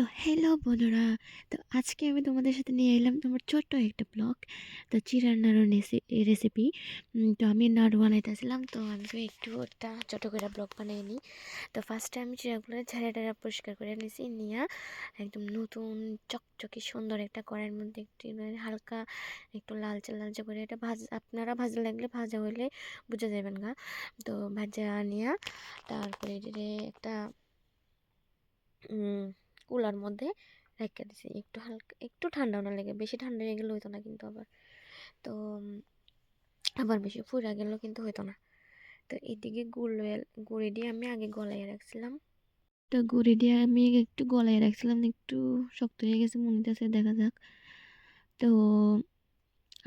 তো হ্যালো বন্ধুরা। তো আজকে আমি তোমাদের সাথে নিয়ে এলাম তোমার ছোট্ট একটা ব্লগ। তো চিড়ার নাড়ুর রেসিপি। তো আমি নাড়ু বানাইতেছিলাম, তো আমি একটু একটা ছোটো করে ব্লগ বানিয়ে নিই। তো ফার্স্টে আমি চিড়াগুলো ঝাড়া টাড়া পরিষ্কার করে নিয়েছি, নিয়ে একদম নতুন চকচকে সুন্দর একটা কড়াইয়ের মধ্যে একটু হালকা একটু লালচে লালচে করে এটা আপনারা ভাজা লাগলে ভাজা হইলে বুঝে যাবেন গা। তো ভাজা নিয়ে তারপরে একটা কুলার মধ্যে রেখে দিছি একটু হালকা, একটু ঠান্ডা না লেগে, বেশি ঠান্ডা হয়ে গেলে হইতো না কিন্তু আবার। তো আবার বেশি ফুরা গেলেও কিন্তু হইতো না। তো এদিকে গুঁড়ি দিয়ে আমি আগে গলায় রাখছিলাম। তো গুঁড়ি দিয়ে আমি একটু গলায় রাখছিলাম, একটু শক্ত হয়ে গেছে মনে হইতেছে, দেখা যাক। তো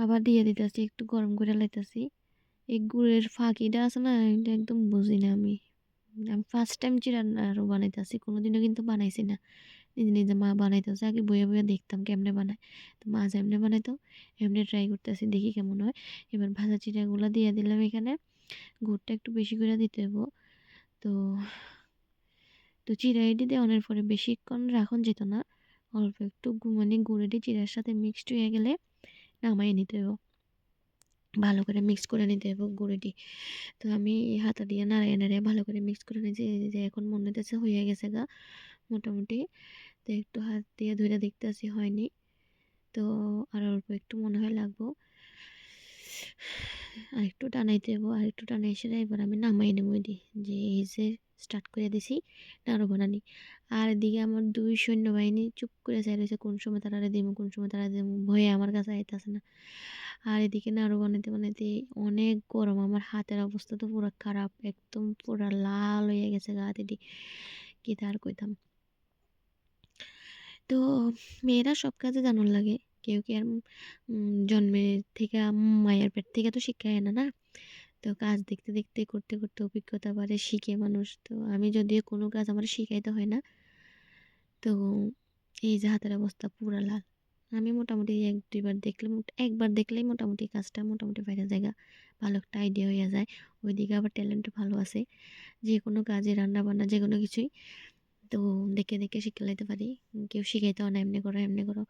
আবার দিয়ে দিতেছি, একটু গরম করে লাইতেছি। এই গুড়ের ফাঁকিটা আছে না, এটা একদম বুঝি না আমি। আমি ফার্স্ট টাইম চিড়া নাড়ু বানাইতেছি, কোনোদিনও কিন্তু বানাইছি না। নিজে নিজে মা বানাইতেছে, আগে বইয়ে বইয়ে দেখতাম কেমনে বানায়। তো মা যেমনি বানাইতো এমনি ট্রাই করতেছি, দেখি কেমন হয়। এবার ভাজা চিড়াগুলো দিয়ে দিলাম এখানে। গুড়টা একটু বেশি করে দিতে হইব। তো তো চিড়া এটি দেওয়ানোর পরে বেশিক্ষণ রাখুন যেত না, অল্প একটু মানে গুঁড়েটি চিড়ার সাথে মিক্সড হয়ে গেলে নামাই নিতে হইব। ভালো করে মিক্স করে নিতে হবে গুঁড়িটি। তো আমি হাতা দিয়ে নাড়িয়ে নাড়িয়ে ভালো করে মিক্স করে নিয়েছি, এই যে এখন মনে হচ্ছে হয়ে গেছে গা মোটামুটি। তো একটু হাত দিয়ে ধরে দেখতেছি হয়নি, তো আর অল্প একটু মনে হয় লাগবো। আর একটু টানাইতে হবো, আর একটু টানাই এসে এবার আমি নামাই নেবো এটি, যে এই যে স্টার্ট করে দিছি নাড়ু বানানি। আর এদিকে আমার দুই সৈন্যবাহিনী চুপ করে চাই রয়েছে, কোন সময় তারা দেবো কোন সময় তারা দেবো, ভয়ে আমার কাছে আইতাছে না। আর এদিকে নাড়ু বানাইতে বানাইতে অনেক গরম, আমার হাতের অবস্থা তো পুরো খারাপ, একদম পুরো লাল হয়ে গেছে গা হাতেটি, কি তার কইতাম। তো মেয়েরা সব কাজে জানার লাগে, কেউ কি আর জন্মের থেকে মায়ের পেট থেকে তো শিক্ষায় না না। তো কাজ দেখতে দেখতে করতে করতে অভিজ্ঞতা বাড়ে, শিখে মানুষ। তো আমি যদিও কোনো কাজ আমার শিখাইতে হয় না, তো এই যে হাতের অবস্থা পুরা লাল। আমি মোটামুটি এক দুইবার দেখলে, একবার দেখলেই মোটামুটি কাজটা মোটামুটি বাইরে জায়গা ভালো একটা আইডিয়া হয়ে যায়। ওইদিকে আবার ট্যালেন্ট ভালো আছে, যে কোনো কাজে রান্না বান্না যে কোনো কিছুই। তো দেখে দেখে শিখে লাইতে পারি, কেউ শিখাইতে হয় না, এমনি করো এমনি করো।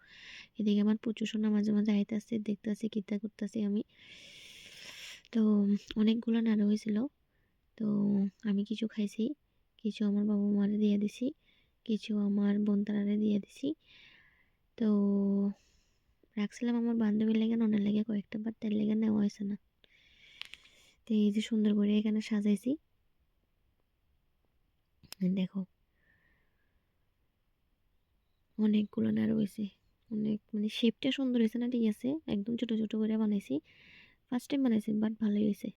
এদিকে আমার প্রচুর শোনা মাঝে মাঝে আইতাছে, দেখতেছি কিতা করতেছি আমি। তো অনেকগুলো নাড়ু হয়েছিল। তো আমি কিছু খাইছি, কিছু আমার বাবা মারে দিয়ে দিছি, কিছু আমার বোন তারারে দিয়ে দিছি। তো রাখছিলাম আমার বান্ধবীর লেগে ননের লেগে কয়েকটা, বাট তার লেগে নেওয়া হয়েছে না। তো এই যে সুন্দর করে এখানে সাজাইছি, দেখো অনেকগুলো নাড়ু হয়েছে। অনেক মানে শেপটা সুন্দর হয়েছে না, ঠিক আছে, একদম ছোট ছোট করে বানাইছি। ফার্স্ট টাইম বানাইছি বাট ভালোই হয়েছে।